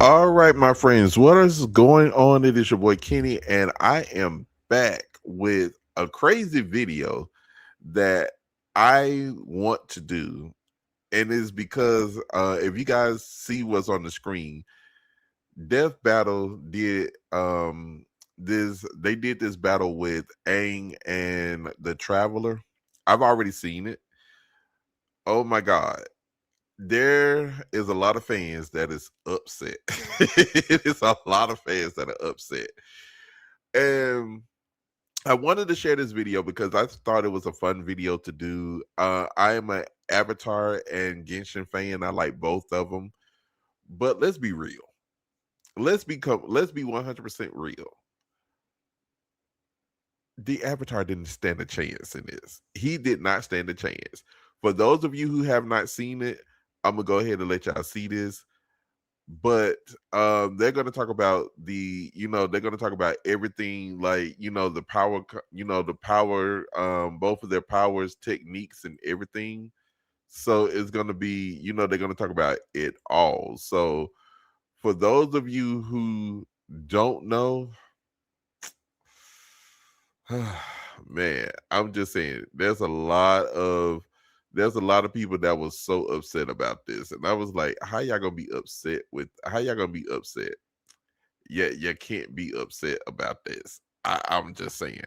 All right, my friends, what is going on? It is your boy Kenny, and I am back with a crazy video that I want to do. And it's because if you guys see what's on the screen, Death Battle did they did this battle with Aang and the Traveler. I've already seen it. Oh my god. There is a lot of fans that is upset. It is a lot of fans that are upset. And I wanted to share this video because I thought it was a fun video to do. I am an Avatar and Genshin fan. I like both of them. But let's be real. Let's be 100% real. The Avatar didn't stand a chance in this. He did not stand a chance. For those of you who have not seen it, I'm gonna go ahead and let y'all see this. But they're gonna talk about they're gonna talk about everything, like the power, the power, both of their powers, techniques, and everything. So it's gonna be, they're gonna talk about it all. So for those of you who don't know, man, I'm just saying there's a lot of people that was so upset about this. And I was like, how y'all gonna be upset with how y'all gonna be upset? Yeah, you can't be upset about this. I'm just saying.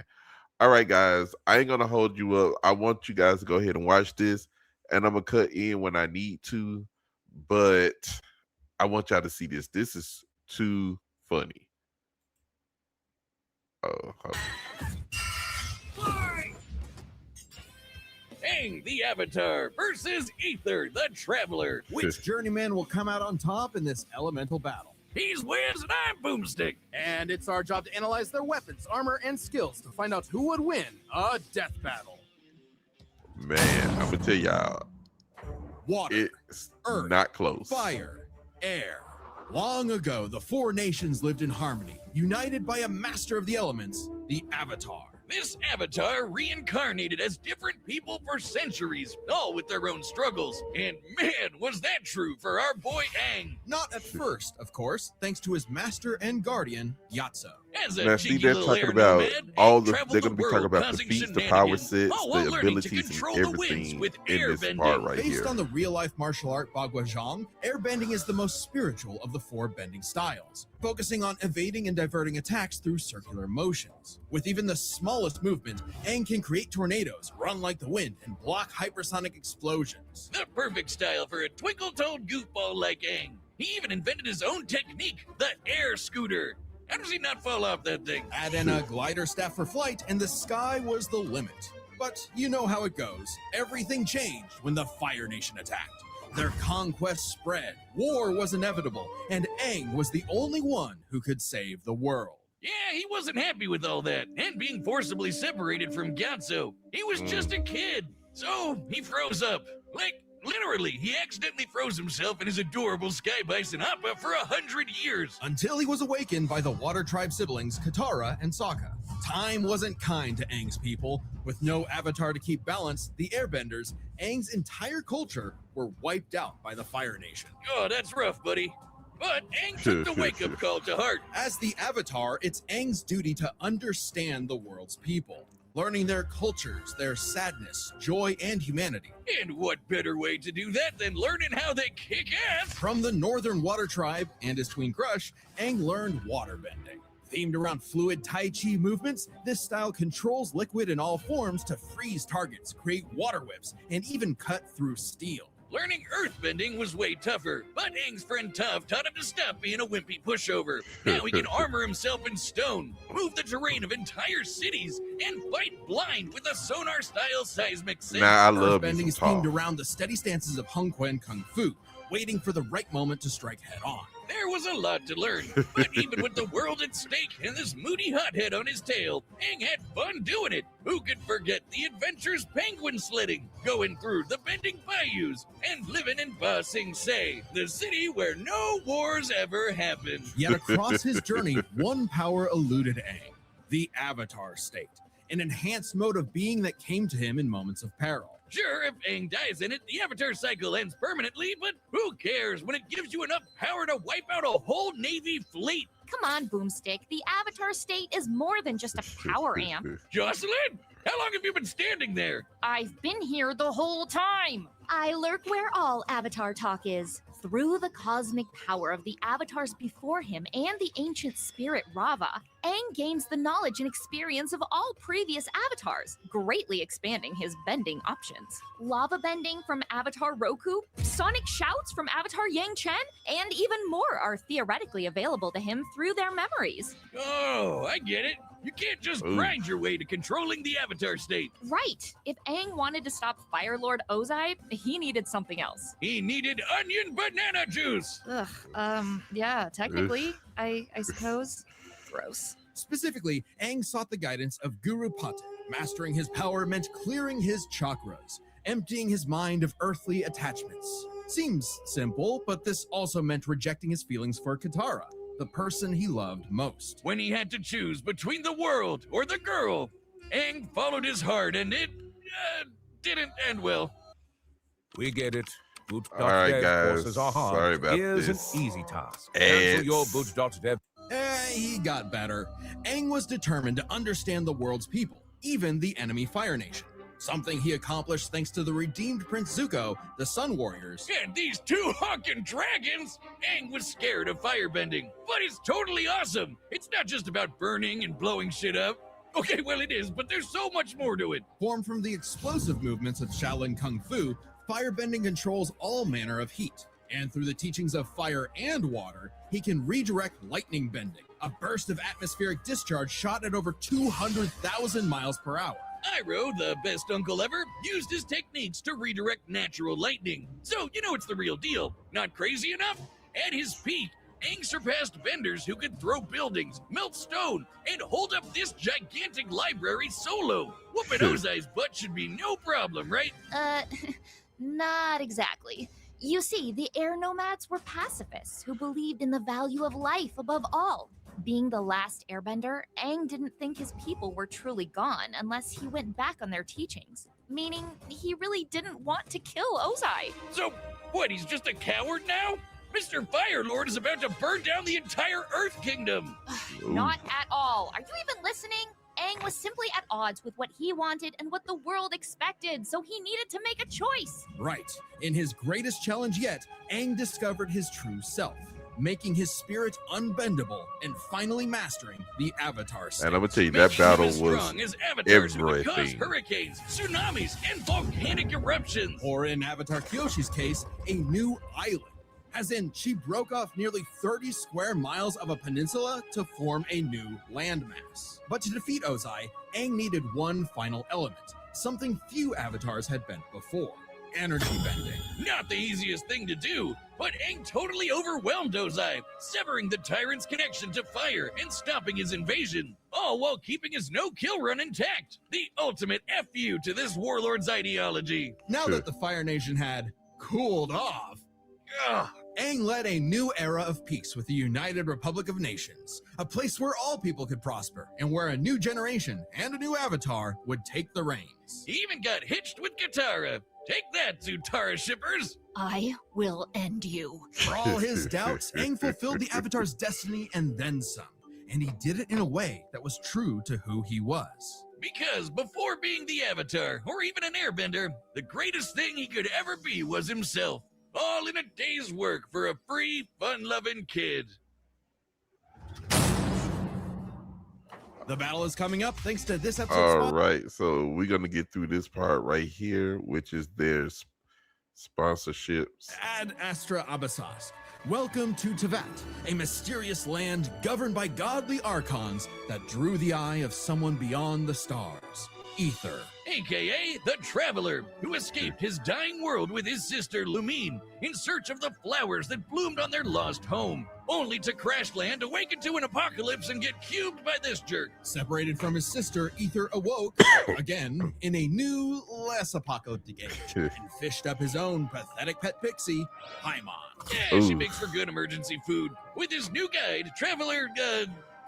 All right, guys, I ain't gonna hold you up. I want you guys to go ahead and watch this, and I'm gonna cut in when I need to, but I want y'all to see this. This is too funny. Oh, Aang, the Avatar, versus Aether, the Traveler. Which journeyman will come out on top in this elemental battle? He's Wiz and I'm Boomstick. And it's our job to analyze their weapons, armor, and skills to find out who would win a death battle. man, I'm gonna tell y'all, Water, it's earth, not close. fire, air. Long ago, the four nations lived in harmony, united by a master of the elements, the Avatar. This Avatar reincarnated as different people for centuries, all with their own struggles. And man, was that true for our boy Aang. Not at first, of course, thanks to his master and guardian, Yatso. As a Now, see, cheeky they're little talking air about nomad, all Aang the. traveled They're going to be world talking about the causing feats, the power shenanigans, sets, all while the learning to abilities, control and the winds everything with in this airbending. part right Based here. on the real-life martial art Bagua Zhang, airbending is the most spiritual of the four bending styles, focusing on evading and diverting attacks through circular motions. With even the smallest movement, Aang can create tornadoes, run like the wind, and block hypersonic explosions. The perfect style for a twinkle-toed goofball like Aang. He even invented his own technique, the air scooter. How does he not fall off that thing? Add in a glider staff for flight, and the sky was the limit. But you know how it goes. Everything changed when the Fire Nation attacked. Their conquest spread, war was inevitable, and Aang was the only one who could save the world. Yeah, he wasn't happy with all that, and being forcibly separated from Gyatso. He was just a kid, so he froze up. Like, literally, he accidentally froze himself in his adorable Sky Bison Appa for 100 years. Until he was awakened by the Water Tribe siblings Katara and Sokka. Time wasn't kind to Aang's people. With no avatar to keep balance, the Airbenders, Aang's entire culture, were wiped out by the Fire Nation. Oh, that's rough, buddy. But Aang took the wake-up call to heart. As the Avatar, it's Aang's duty to understand the world's people, learning their cultures, their sadness, joy, and humanity. And what better way to do that than learning how they kick ass? From the Northern Water Tribe and his twin crush, Aang learned waterbending. Themed around fluid Tai Chi movements, this style controls liquid in all forms to freeze targets, create water whips, and even cut through steel. Learning earthbending was way tougher, but Aang's friend Toph taught him to stop being a wimpy pushover. Now he can armor himself in stone, move the terrain of entire cities, and fight blind with a sonar-style seismic sense. Nah, I love Earthbending me is some themed Toph. around the steady stances of Hung Quan Kung Fu, waiting for the right moment to strike head on. There was a lot to learn, but even with the world at stake and this moody hothead on his tail, Aang had fun doing it. Who could forget the adventures penguin sledding, going through the bending bayous, and living in Ba Sing Se, the city where no wars ever happened. Yet across his journey, one power eluded Aang, the Avatar state, an enhanced mode of being that came to him in moments of peril. Sure, if Aang dies in it, the Avatar cycle ends permanently, but who cares when it gives you enough power to wipe out a whole Navy fleet? Come on, Boomstick. The Avatar state is more than just a power amp. Jocelyn, how long have you been standing there? I've been here the whole time. I lurk where all Avatar talk is. Through the cosmic power of the Avatars before him and the ancient spirit Rava, Aang gains the knowledge and experience of all previous Avatars, greatly expanding his bending options. Lava bending from Avatar Roku, sonic shouts from Avatar Yang Chen, and even more are theoretically available to him through their memories. Oh, I get it. You can't just grind your way to controlling the Avatar state. Right. If Aang wanted to stop Fire Lord Ozai, he needed something else. He needed onion banana juice. Yeah, technically, I suppose. Gross. Specifically, Aang sought the guidance of Guru Pata. Mastering his power meant clearing his chakras, emptying his mind of earthly attachments. Seems simple, but this also meant rejecting his feelings for Katara, the person he loved most. When he had to choose between the world or the girl, Aang followed his heart, and it didn't end well. We get it. All right, guys. Forces are hard. Sorry about Here's this. an easy task. Ads. Cancel your Boot.dev. He got better. Aang was determined to understand the world's people, even the enemy Fire Nation. Something he accomplished thanks to the redeemed Prince Zuko, the Sun Warriors. And these two honking dragons! Aang was scared of firebending, but it's totally awesome. It's not just about burning and blowing shit up. Okay, well it is, but there's so much more to it. Formed from the explosive movements of Shaolin Kung Fu, firebending controls all manner of heat. And through the teachings of fire and water, he can redirect lightning bending, a burst of atmospheric discharge shot at over 200,000 miles per hour. Iroh, the best uncle ever, used his techniques to redirect natural lightning. So, you know it's the real deal. Not crazy enough? At his peak, Aang surpassed benders who could throw buildings, melt stone, and hold up this gigantic library solo. Whooping Ozai's butt should be no problem, right? Not exactly. You see, the air nomads were pacifists who believed in the value of life above all. Being the last airbender, Aang didn't think his people were truly gone unless he went back on their teachings, meaning he really didn't want to kill Ozai. So, what, he's just a coward now? Mr. Fire Lord is about to burn down the entire Earth Kingdom. Not at all. Are you even listening? Aang was simply at odds with what he wanted and what the world expected, so he needed to make a choice. Right. In his greatest challenge yet, Aang discovered his true self, making his spirit unbendable and finally mastering the Avatar state. And I'm gonna tell you, that Making them battle as was strong as avatars who could cause everything. hurricanes, tsunamis, and volcanic eruptions. Or in Avatar Kyoshi's case, a new island. As in, she broke off nearly 30 square miles of a peninsula to form a new landmass. But to defeat Ozai, Aang needed one final element, something few avatars had bent before: energy bending. Not the easiest thing to do, but Aang totally overwhelmed Ozai, severing the tyrant's connection to fire and stopping his invasion, all while keeping his no-kill run intact. The ultimate FU to this warlord's ideology. Now that the Fire Nation had cooled off, Aang led a new era of peace with the United Republic of Nations, a place where all people could prosper and where a new generation and a new avatar would take the reins. He even got hitched with Katara. Take that, Zutara shippers! I will end you. For all his doubts, Aang fulfilled the Avatar's destiny and then some, and he did it in a way that was true to who he was. Because before being the Avatar, or even an airbender, the greatest thing he could ever be was himself. All in a day's work for a free, fun-loving kid. The battle is coming up thanks to this episode's All sponsor. right, so we're gonna get through this part right here, which is their sponsorships. Ad Astra Abyssos. Welcome to Tevat, a mysterious land governed by godly archons that drew the eye of someone beyond the stars. Aether. AKA the Traveler, who escaped his dying world with his sister Lumine in search of the flowers that bloomed on their lost home, only to crash land, awaken to an apocalypse, and get cubed by this jerk. Separated from his sister, Aether awoke, again, in a new, less apocalyptic age, and fished up his own pathetic pet pixie, Paimon. Yeah, she Ooh. makes for good emergency food. With his new guide, Traveler,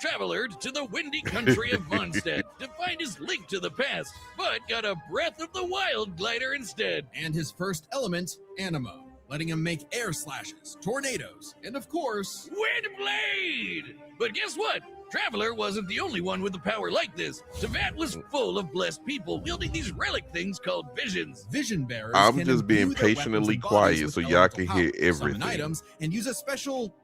Traveler to the windy country of Mondstadt to find his link to the past, but got a Breath of the Wild glider instead. And his first element, Animo, letting him make air slashes, tornadoes, and of course, Wind Blade! But guess what? Traveler wasn't the only one with a power like this. Tevat was full of blessed people wielding these relic things called visions. vision bearers. I'm can just being imbue their weapons patiently and bodies quiet with so y'all elemental can hear power, summon everything. items, and use a special,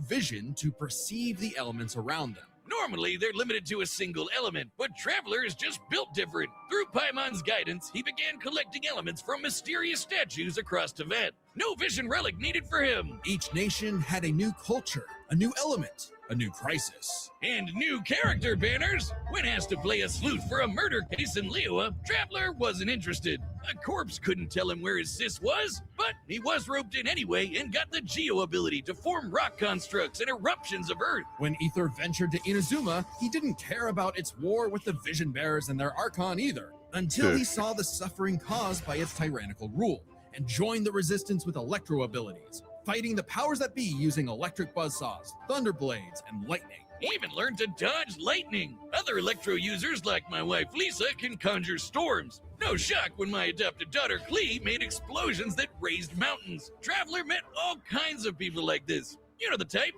vision to perceive the elements around them. Normally, they're limited to a single element, but Traveler is just built different. Through Paimon's guidance, he began collecting elements from mysterious statues across Tevat. No vision relic needed for him. Each nation had a new culture, a new element, a new crisis. And new character banners. When asked to play a sleuth for a murder case in Liyue, Traveler wasn't interested. A corpse couldn't tell him where his sis was, but he was roped in anyway and got the Geo ability to form rock constructs and eruptions of Earth. When Aether ventured to Inazuma, he didn't care about its war with the vision bearers and their Archon either, until he saw the suffering caused by its tyrannical rule, and joined the resistance with electro abilities, fighting the powers that be using electric buzzsaws, thunder blades, and lightning. He even learned to dodge lightning. Other electro users like my wife Lisa can conjure storms. No shock when my adopted daughter Klee made explosions that raised mountains. Traveler met all kinds of people like this. You know the type.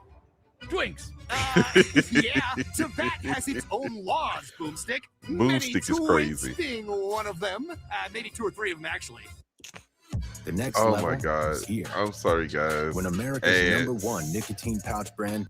Twinks. Yeah, Tevat has its own laws, Boomstick. Many Boomstick is twinks crazy. being one of them. Maybe 2 or 3 of them, actually. The next Oh level my god. is here. I'm sorry, guys. When America's And #1 nicotine pouch brand.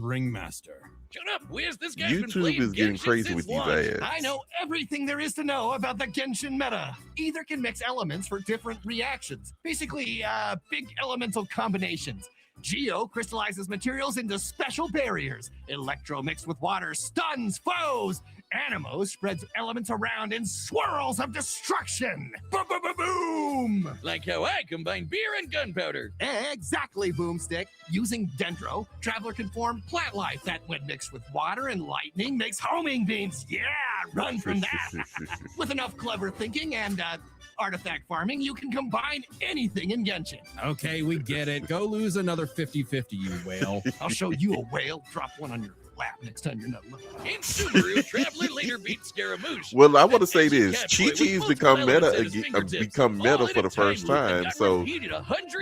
Ringmaster. Shut up, Wiz. This guy's been YouTube playing is getting Genshin crazy since with these launch. ads. I know everything there is to know about the Genshin meta. Either can mix elements for different reactions. Basically, big elemental combinations. Geo crystallizes materials into special barriers. Electro mixed with water stuns foes. Animo spreads elements around in swirls of destruction. Boom, boom, boom, boom! Like how I combine beer and gunpowder. Exactly, Boomstick. Using Dendro, Traveler can form plant life that, when mixed with water and lightning, makes homing beams. Yeah, run from that. With enough clever thinking and artifact farming, you can combine anything in Genshin. Okay, we get it. Go lose another 50-50, you whale. I'll show you a whale. Drop one on your lap next time you're not looking. In Subaru, Traveler later beat Scaramouche. Well, I want to say Ancient this: Catboy with Chi-Chi's multiple become meta elements at his again, fingertips. become meta All for in the a first time loop that time. got So repeated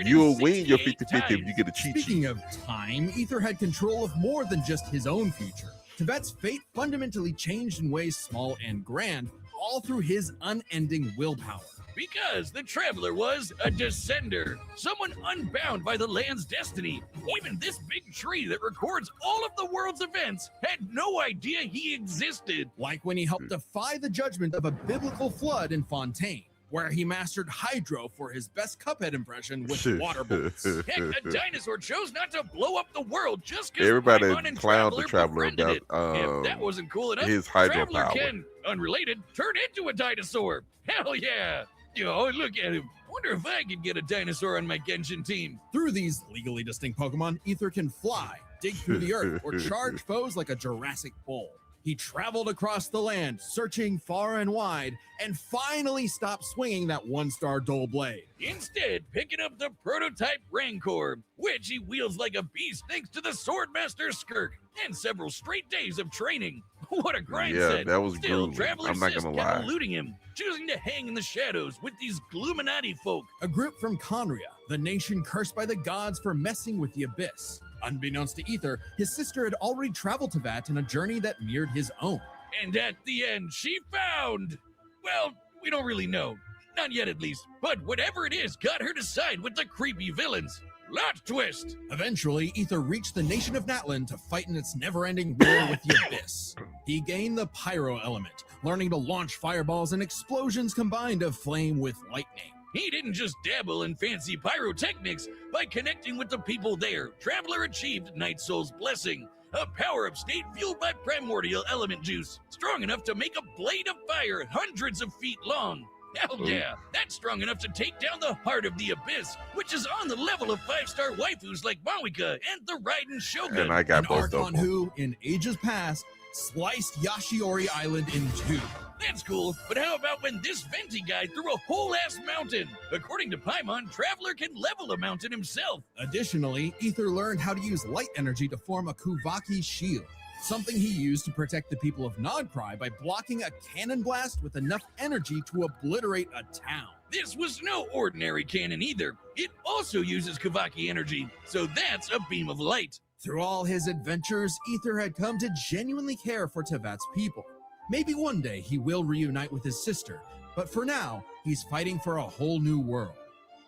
you'll win your 168 50-50 if you times. get a Chi-Chi. Speaking of time, Aether had control of more than just his own future. Tevat's fate fundamentally changed in ways small and grand, all through his unending willpower. Because the Traveler was a descender, someone unbound by the land's destiny. Even this big tree that records all of the world's events had no idea he existed. Like when he helped defy the judgment of a biblical flood in Fontaine, where he mastered Hydro for his best Cuphead impression with water bullets. Heck, a dinosaur chose not to blow up the world just because Everybody Paimon and clowned the Traveler Traveler befriended about it. If that wasn't cool enough, his hydro Traveler power. can, unrelated, turn into a dinosaur. Hell yeah! Yo, look at him. Wonder if I could get a dinosaur on my Genshin team. Through these legally distinct Pokemon, Aether can fly, dig through the earth, or charge foes like a Jurassic bull. He traveled across the land, searching far and wide, and finally stopped swinging that one-star dull blade. Instead, picking up the prototype Rancor, which he wields like a beast thanks to the Swordmaster Skirk and several straight days of training. What a grind Yeah, set. that was Still, grueling. Traveler I'm not Sis gonna kept lie. eluding him, choosing to hang in the shadows with these Gluminati folk. A group from Conria, the nation cursed by the gods for messing with the Abyss. Unbeknownst to Aether, his sister had already traveled to Vat in a journey that mirrored his own. And at the end, she found... Well, we don't really know. Not yet, at least. But whatever it is got her to side with the creepy villains. Lot twist. Eventually, Aether reached the nation of Natlan to fight in its never-ending war with the Abyss. He gained the Pyro element, learning to launch fireballs and explosions combined of flame with lightning. He didn't just dabble in fancy pyrotechnics. By connecting with the people there, Traveler achieved Night Soul's Blessing, a power-up state fueled by primordial element juice, strong enough to make a blade of fire hundreds of feet long. Hell yeah, that's strong enough to take down the heart of the Abyss, which is on the level of 5-star waifus like Mawika and the Raiden Shogun. And I got An both of Archon them. who, in ages past, sliced Yashiori Island in two. That's cool, but how about when this Venti guy threw a whole-ass mountain? According to Paimon, Traveler can level a mountain himself. Additionally, Aether learned how to use light energy to form a Kuvaki shield. something he used to protect the people of Nodcry by blocking a cannon blast with enough energy to obliterate a town. This was no ordinary cannon either. It also uses Kavaki energy, so that's a beam of light. Through all his adventures, Aether had come to genuinely care for Tevat's people. Maybe one day he will reunite with his sister, but for now, he's fighting for a whole new world.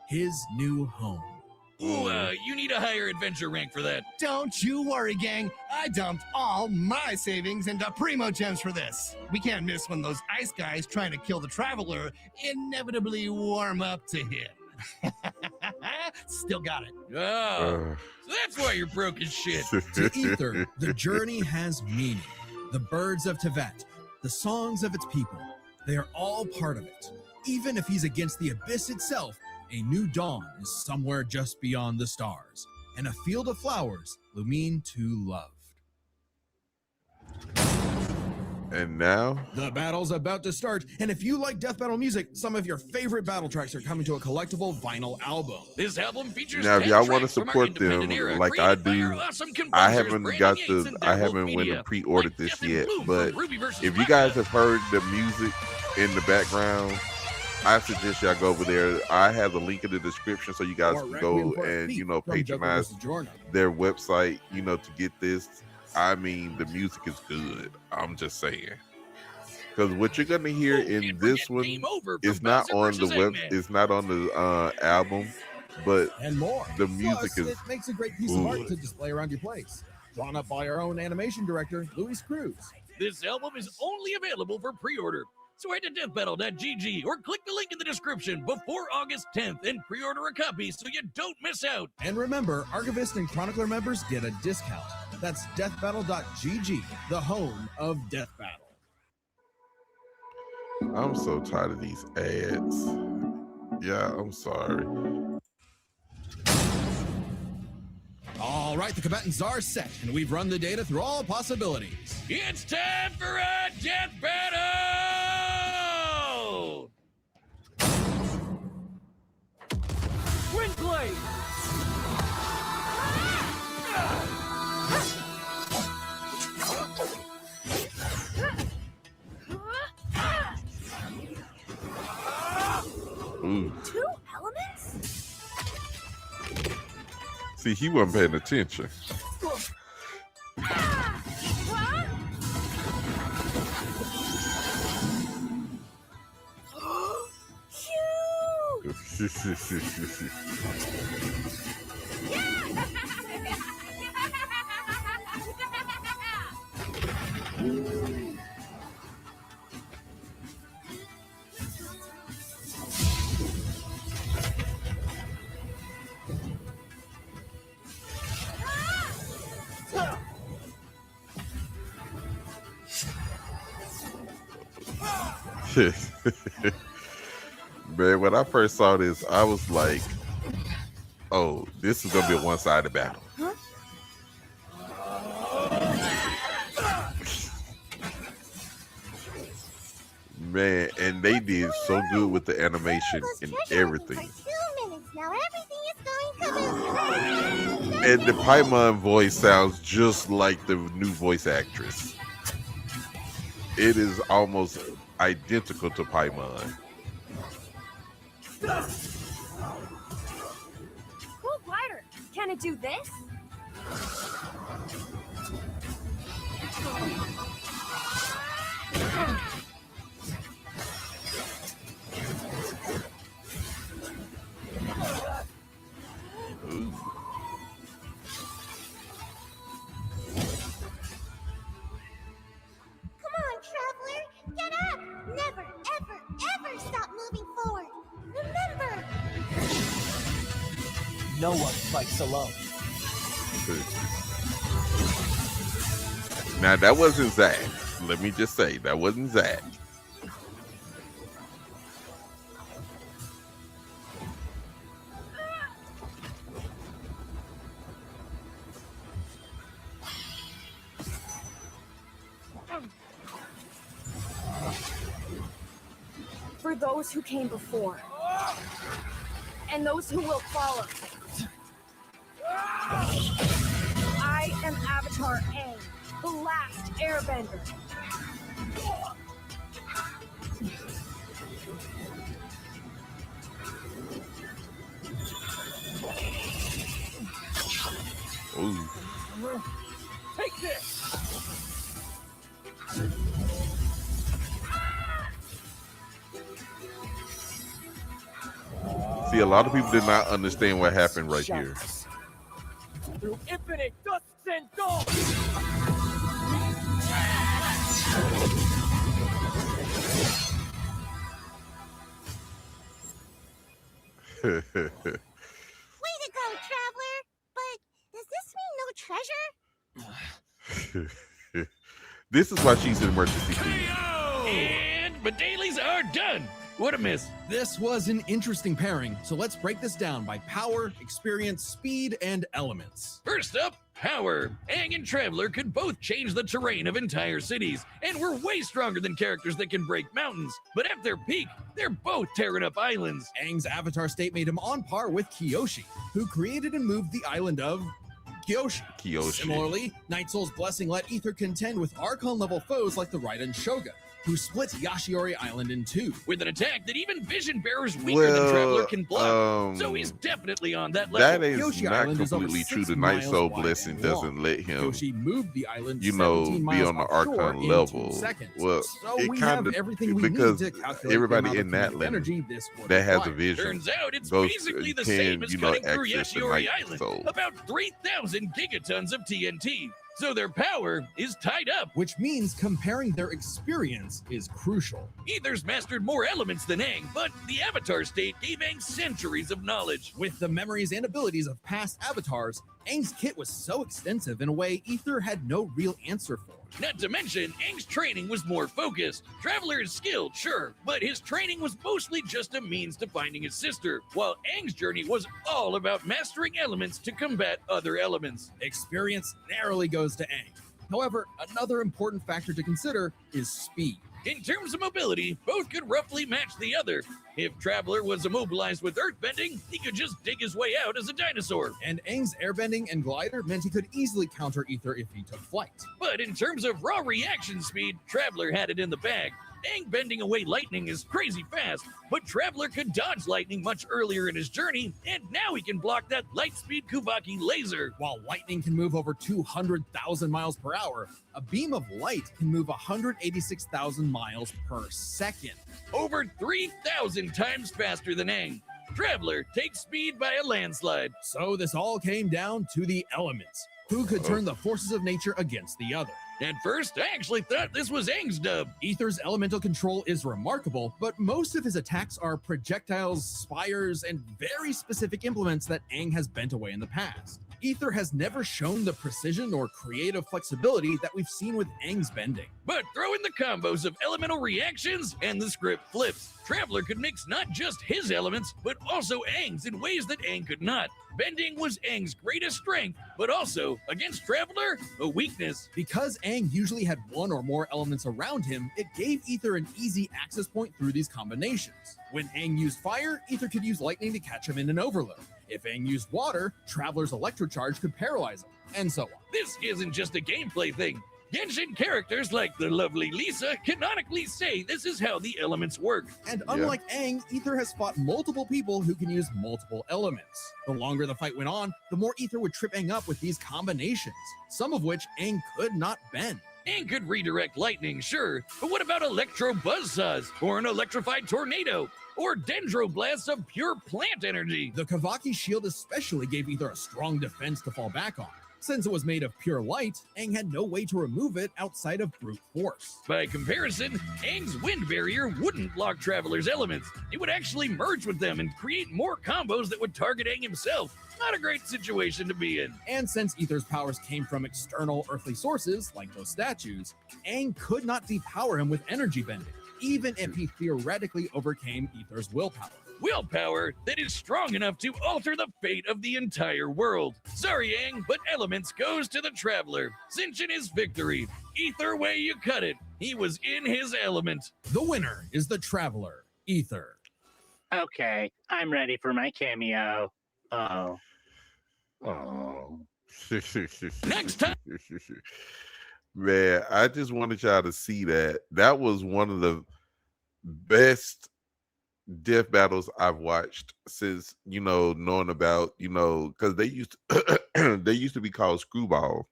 His new home. Ooh, you need a higher adventure rank for that. Don't you worry, gang. I dumped all my savings into Primo Gems for this. We can't miss when those ice guys trying to kill the Traveler inevitably warm up to him. Still got it. Oh, so that's why you're broke as shit. To Aether, the journey has meaning. The birds of Tevat, the songs of its people, they are all part of it. Even if he's against the abyss itself, a new dawn is somewhere just beyond the stars, and a field of flowers Lumine too loved. And now The battle's about to start, and if you like death battle music, some of your favorite battle tracks are coming to a collectible vinyl album. This album features Now, if 10 y'all wanna tracks from our support them independent era, like I created by do, our awesome I composers, haven't Brandon got Yates the and I Deadwolf haven't went Media. and pre-ordered Like this Death and yet, Bloom but from Ruby versus if you guys have heard the music in the background, I suggest y'all go over there. I have the link in the description so you guys Or can Requiem go for a and Thief from patronize Joker vs. Jorno. their website, to get this. I mean, the music is good. I'm just saying. Because what you're gonna hear in Can't this forget one Game Over is from not Bowser on the versus web. Eggman. It's not on the album, but And more. the music Plus, is it makes a great piece of art good. to display around your place. Drawn up by our own animation director, Luis Cruz. This album is only available for pre-order. So head to deathbattle.gg or click the link in the description before August 10th and pre-order a copy so you don't miss out. And remember, Archivist and Chronicler members get a discount. That's deathbattle.gg, the home of Death Battle. I'm so tired of these ads. Yeah, I'm sorry. All right, the combatants are set, and we've run the data through all possibilities. It's time for a death battle! Wind blade! Ooh. 2 elements? See, he wasn't paying attention. Man, when I first saw this, I was like, oh, this is gonna be a one-sided battle. Man, and they did so good with the animation and everything. Now everything is going to be And the Paimon voice sounds just like the new voice actress. It is almost identical to Paimon. cool glider. Can it do this? Ooh. Come on, traveler. Get up. Never, ever, ever stop moving forward. Remember. No one fights alone. Now that wasn't Zach. Let me just say that wasn't Zach. For those who came before, and those who will follow. I am Avatar Aang, The last airbender. Ooh. Take this. See, a lot of people did not understand what happened right here. Shouts. Through infinite gusts and dogs. Way to go, Traveler! But does this mean no treasure? This is why she's in emergency food. And my dailies are done. What a miss. This was an interesting pairing, so let's break this down by power, experience, speed, and elements. First up, power. Aang and Traveler could both change the terrain of entire cities, and were way stronger than characters that can break mountains. But at their peak, they're both tearing up islands. Aang's avatar state made him on par with Kyoshi, who created and moved the island of Kyoshi. Similarly, Night Soul's blessing let Aether contend with Archon-level foes like the Raiden Shogun, who split Yashiori Island in two. With an attack that even Vision Bearers weaker than Traveler can block. So he's definitely on that level. That is Kyoshi not Island is over completely true. 6 The Night miles Soul wide blessing and doesn't long. let him, Kyoshi moved the island you know, 17 be miles on the offshore Archon in 2 level. seconds. Well, So it we kind have of, everything we because need to calculate everybody the amount in of that kinetic land energy this would that has a require. vision Turns out it's goes basically the can, same as you know, cutting through access the Yashiori Night Island. Soul. About 3,000 gigatons of TNT. So their power is tied up. Which means comparing their experience is crucial. Aether's mastered more elements than Aang, but the Avatar state gave Aang centuries of knowledge. With the memories and abilities of past avatars, Aang's kit was so extensive in a way Aether had no real answer for. Not to mention, Aang's training was more focused. Traveler is skilled, sure, but his training was mostly just a means to finding his sister, while Aang's journey was all about mastering elements to combat other elements. Experience narrowly goes to Aang. However, another important factor to consider is speed. In terms of mobility, both could roughly match the other. If Traveler was immobilized with earthbending, he could just dig his way out as a dinosaur. And Aang's airbending and glider meant he could easily counter Aether if he took flight. But in terms of raw reaction speed, Traveler had it in the bag. Aang bending away lightning is crazy fast, but Traveler could dodge lightning much earlier in his journey, and now he can block that light-speed Kuvaki laser. While lightning can move over 200,000 miles per hour, a beam of light can move 186,000 miles per second. Over 3,000 times faster than Aang. Traveler takes speed by a landslide. So this all came down to the elements. Who could turn the forces of nature against the other? At first, I actually thought this was Aang's dub. Aether's elemental control is remarkable, but most of his attacks are projectiles, spires, and very specific implements that Aang has bent away in the past. Aether has never shown the precision or creative flexibility that we've seen with Aang's bending. But throw in the combos of elemental reactions and the script flips. Traveler could mix not just his elements, but also Aang's in ways that Aang could not. Bending was Aang's greatest strength, but also, against Traveler, a weakness. Because Aang usually had one or more elements around him, it gave Aether an easy access point through these combinations. When Aang used fire, Aether could use lightning to catch him in an overload. If Aang used water, Traveler's electrocharge could paralyze him, and so on. This isn't just a gameplay thing. Genshin characters like the lovely Lisa canonically say this is how the elements work. And unlike Aang, Aether has fought multiple people who can use multiple elements. The longer the fight went on, the more Aether would trip Aang up with these combinations, some of which Aang could not bend. Aang could redirect lightning, sure, but what about electro buzzsaws, or an electrified tornado, or dendroblasts of pure plant energy? The Kavaki shield especially gave Aether a strong defense to fall back on. Since it was made of pure light, Aang had no way to remove it outside of brute force. By comparison, Aang's wind barrier wouldn't block Traveler's elements. It would actually merge with them and create more combos that would target Aang himself. Not a great situation to be in. And since Aether's powers came from external earthly sources, like those statues, Aang could not depower him with energy bending, even if he theoretically overcame Aether's willpower. Willpower that is strong enough to alter the fate of the entire world. Sorry, Aang, but elements goes to the Traveler, cinching his victory. Either way you cut it, he was in his element. The winner is the Traveler, Aether. Okay, I'm ready for my cameo. Oh. Next time. Man, I just wanted y'all to see that. That was one of the best death battles I've watched since, knowing about, because they used to, they used to be called Screwball,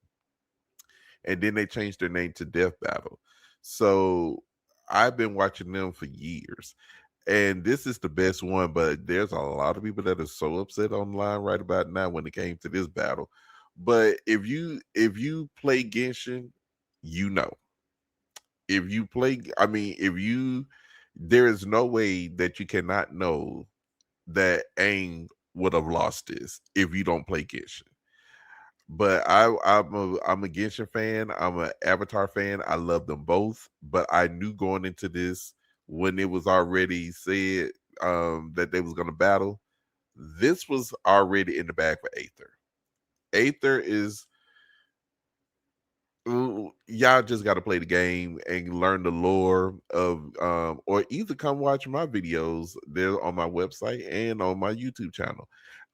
and then they changed their name to Death Battle. So I've been watching them for years. And this is the best one, but there's a lot of people that are so upset online right about now when it came to this battle. But if you play Genshin, you know. If you play, I mean, if you there is no way that you cannot know that Aang would have lost this if you don't play Genshin. But I'm a Genshin fan. I'm an Avatar fan. I love them both. But I knew going into this when it was already said that they was gonna battle. This was already in the bag for Aether. Aether is y'all just got to play the game and learn the lore of or either come watch my videos there on my website and on my YouTube channel.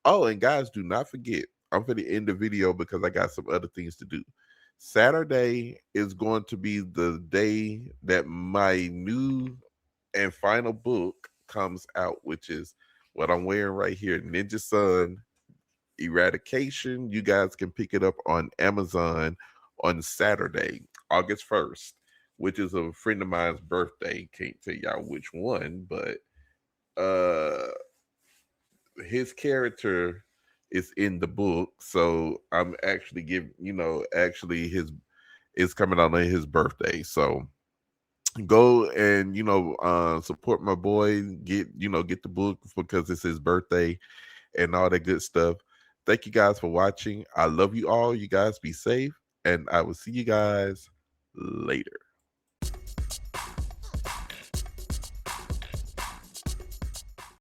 Oh, and guys, do not forget, I'm going to end the video because I got some other things to do. Saturday is going to be the day that my new and final book comes out, which is what I'm wearing right here, Ninja Sun Eradication. You guys can pick it up on Amazon on Saturday, August 1st, which is a friend of mine's birthday. Can't tell y'all which one, but his character is in the book. So I'm actually actually his is coming out on his birthday. So go and support my boy, get the book because it's his birthday and all that good stuff. Thank you guys for watching. I love you all. You guys be safe, and I will see you guys later.